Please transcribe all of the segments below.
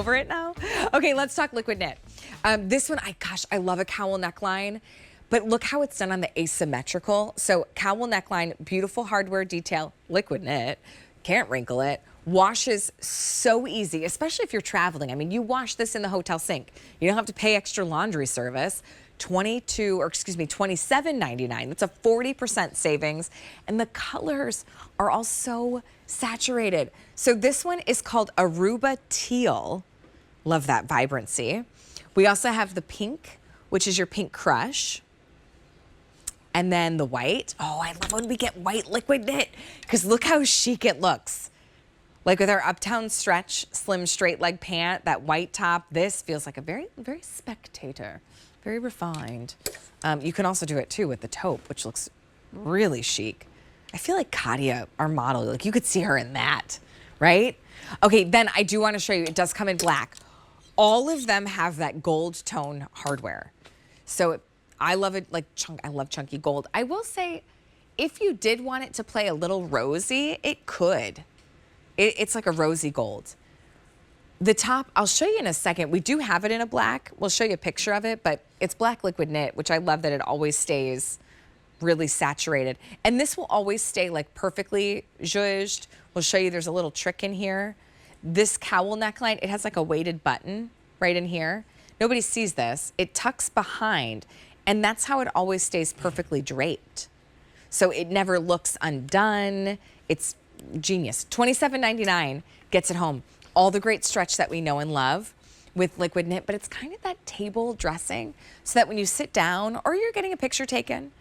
over it now? Okay, let's talk liquid knit. This one, I love a cowl neckline, but look how it's done on the asymmetrical. So cowl neckline, beautiful hardware detail, liquid knit, can't wrinkle it, washes so easy, especially if you're traveling. I mean, you wash this in the hotel sink. You don't have to pay extra laundry service. $27.99. That's a 40% savings. And the colors are all so saturated. So this one is called Aruba Teal. Love that vibrancy. We also have the pink, which is your pink crush. And then the white. Oh, I love when we get white liquid knit because look how chic it looks. Like with our Uptown Stretch slim straight leg pant, that white top, this feels like a very, very spectator, very refined. You can also do it too with the taupe, which looks really chic. I feel like Katia, our model, like you could see her in that, right? Okay, then I do want to show you, it does come in black. All of them have that gold tone hardware. So I love it, like I love chunky gold. I will say, if you did want it to play a little rosy, it could. It's like a rosy gold. The top, I'll show you in a second. We do have it in a black. We'll show you a picture of it, but it's black liquid knit, which I love that it always stays really saturated. And this will always stay like perfectly zhuzhed. We'll show you there's a little trick in here. This cowl neckline, it has like a weighted button right in here. Nobody sees this. It tucks behind, and that's how it always stays perfectly draped. So it never looks undone. It's genius. $27.99 gets it home. All the great stretch that we know and love with liquid knit, but it's kind of that table dressing so that when you sit down or you're getting a picture taken,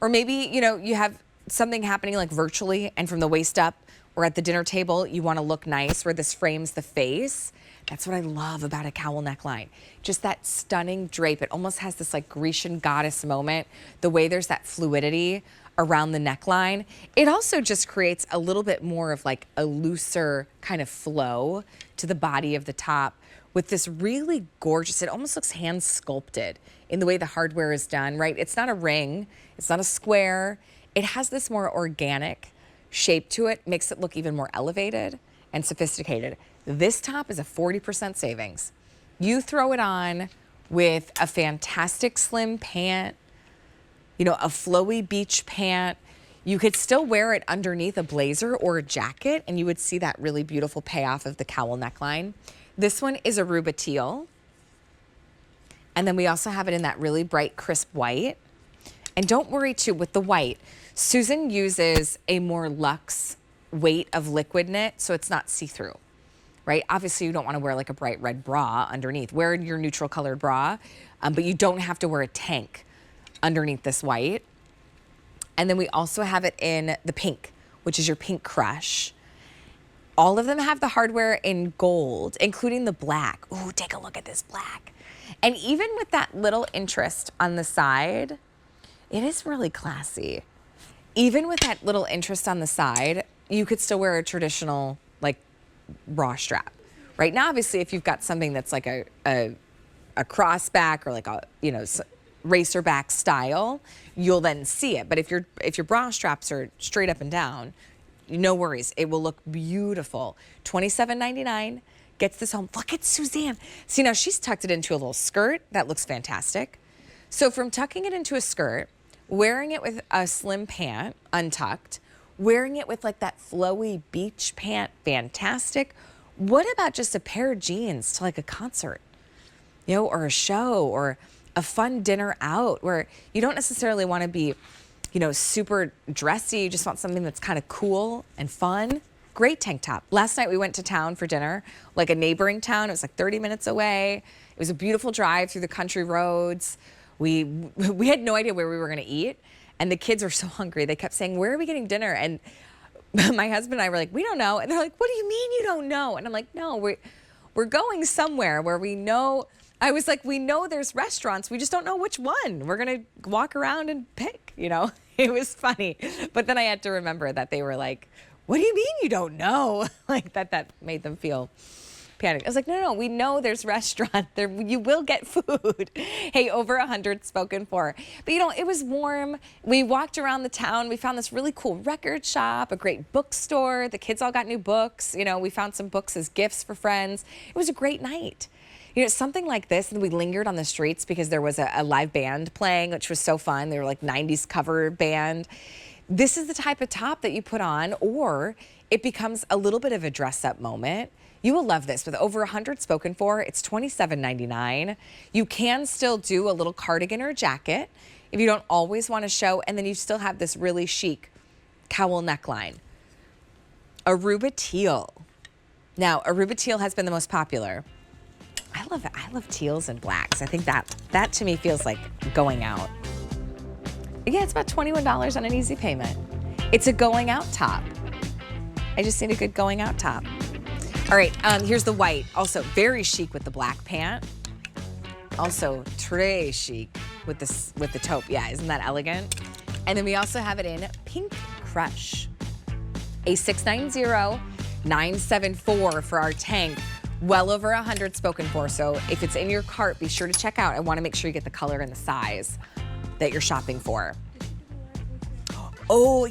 or maybe, you know, you have something happening like virtually and from the waist up or at the dinner table, you want to look nice where this frames the face. That's what I love about a cowl neckline. Just that stunning drape. It almost has this like Grecian goddess moment, the way there's that fluidity around the neckline. It also just creates a little bit more of like a looser kind of flow to the body of the top with this really gorgeous, it almost looks hand sculpted in the way the hardware is done, right? It's not a ring, it's not a square. It has this more organic shape to it, makes it look even more elevated and sophisticated. This top is a 40% savings. You throw it on with a fantastic slim pant, you know, a flowy beach pant. You could still wear it underneath a blazer or a jacket, and you would see that really beautiful payoff of the cowl neckline. This one is Aruba Teal. And then we also have it in that really bright, crisp white. And don't worry, too, with the white, Susan uses a more luxe weight of liquid knit, so it's not see-through, right? Obviously, you don't want to wear like a bright red bra underneath. Wear your neutral colored bra, but you don't have to wear a tank underneath this white. And then we also have it in the pink, which is your pink crush. All of them have the hardware in gold, including the black. Ooh, take a look at this black. And even with that little interest on the side, it is really classy. Even with that little interest on the side, you could still wear a traditional like bra strap. Right now, obviously, if you've got something that's like a cross back or like a, you know, racer back style, you'll then see it. But if your bra straps are straight up and down, no worries. It will look beautiful. $27.99 gets this home. Look at Suzanne. See, now she's tucked it into a little skirt. That looks fantastic. So from tucking it into a skirt, wearing it with a slim pant, untucked, wearing it with like that flowy beach pant, fantastic. What about just a pair of jeans to like a concert, you know, or a show or a fun dinner out where you don't necessarily want to be, you know, super dressy. You just want something that's kind of cool and fun. Great tank top. Last night we went to town for dinner, like a neighboring town. It was like 30 minutes away. It was a beautiful drive through the country roads. We had no idea where we were going to eat. And the kids were so hungry. They kept saying, where are we getting dinner? And my husband and I were like, we don't know. And they're like, what do you mean you don't know? And I'm like, no, we're going somewhere where we know. I was like, we know there's restaurants. We just don't know which one. We're going to walk around and pick, you know. It was funny. But then I had to remember that they were like, what do you mean you don't know? Like that made them feel panicked. I was like, no, we know there's restaurant there. You will get food. Hey, over 100 spoken for. But you know, it was warm. We walked around the town. We found this really cool record shop, a great bookstore. The kids all got new books. You know, we found some books as gifts for friends. It was a great night. You know, something like this, and we lingered on the streets because there was a live band playing, which was so fun. They were like 90s cover band. This is the type of top that you put on, or it becomes a little bit of a dress-up moment. You will love this. With over 100 spoken for, it's $27.99. You can still do a little cardigan or a jacket if you don't always want to show, and then you still have this really chic cowl neckline. Aruba teal. Now, Aruba teal has been the most popular. I love teals and blacks. I think that to me feels like going out. Yeah, it's about $21 on an easy payment. It's a going out top. I just need a good going out top. All right, here's the white. Also very chic with the black pant. Also très chic with the taupe. Yeah, isn't that elegant? And then we also have it in Pink Crush. A 690-974 for our tank. Well over 100 spoken for. So if it's in your cart, be sure to check out. I want to make sure you get the color and the size that you're shopping for. Oh,